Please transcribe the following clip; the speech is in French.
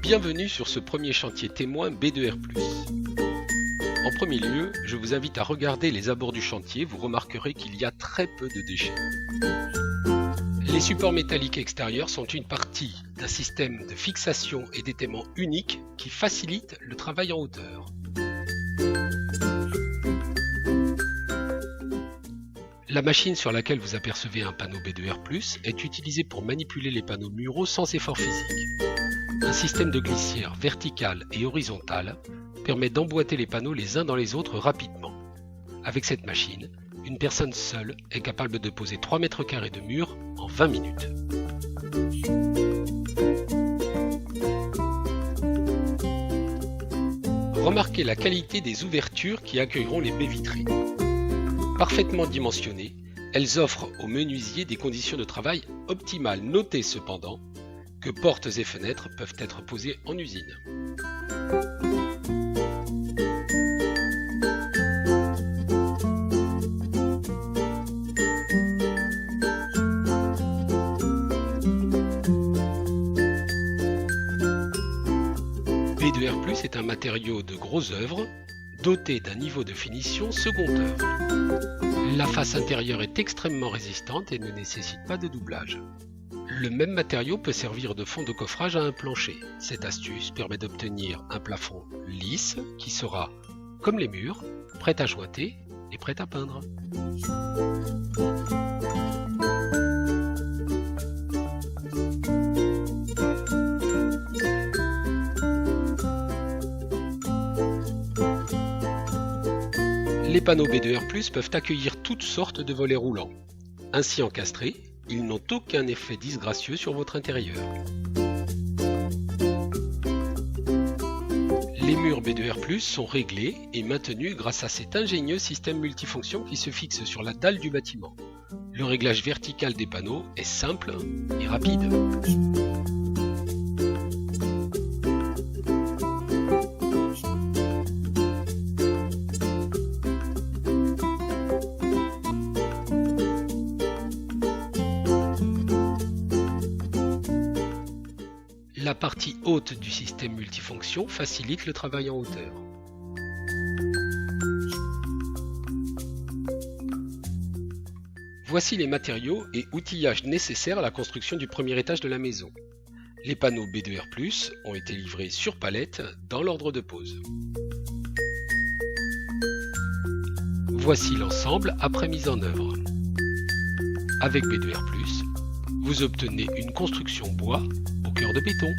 Bienvenue sur ce premier chantier témoin B2R+. En premier lieu, je vous invite à regarder les abords du chantier, vous remarquerez qu'il y a très peu de déchets. Les supports métalliques extérieurs sont une partie d'un système de fixation et d'étaiement unique qui facilite le travail en hauteur. La machine sur laquelle vous apercevez un panneau B2R+, est utilisée pour manipuler les panneaux muraux sans effort physique. Un système de glissière verticale et horizontale permet d'emboîter les panneaux les uns dans les autres rapidement. Avec cette machine, une personne seule est capable de poser 3 mètres carrés de mur en 20 minutes. Remarquez la qualité des ouvertures qui accueilleront les baies vitrées. Parfaitement dimensionnées, elles offrent aux menuisiers des conditions de travail optimales. Notez cependant que portes et fenêtres peuvent être posées en usine. B2R+ est un matériau de gros œuvre, doté d'un niveau de finition second œuvre. La face intérieure est extrêmement résistante et ne nécessite pas de doublage. Le même matériau peut servir de fond de coffrage à un plancher. Cette astuce permet d'obtenir un plafond lisse qui sera, comme les murs, prêt à jointer et prêt à peindre. Les panneaux B2R+ peuvent accueillir toutes sortes de volets roulants. Ainsi encastrés, ils n'ont aucun effet disgracieux sur votre intérieur. Les murs B2R+ sont réglés et maintenus grâce à cet ingénieux système multifonction qui se fixe sur la dalle du bâtiment. Le réglage vertical des panneaux est simple et rapide. La partie haute du système multifonction facilite le travail en hauteur. Voici les matériaux et outillages nécessaires à la construction du premier étage de la maison. Les panneaux B2R+ ont été livrés sur palette dans l'ordre de pose. Voici l'ensemble après mise en œuvre. Avec B2R+, vous obtenez une construction bois au cœur de béton.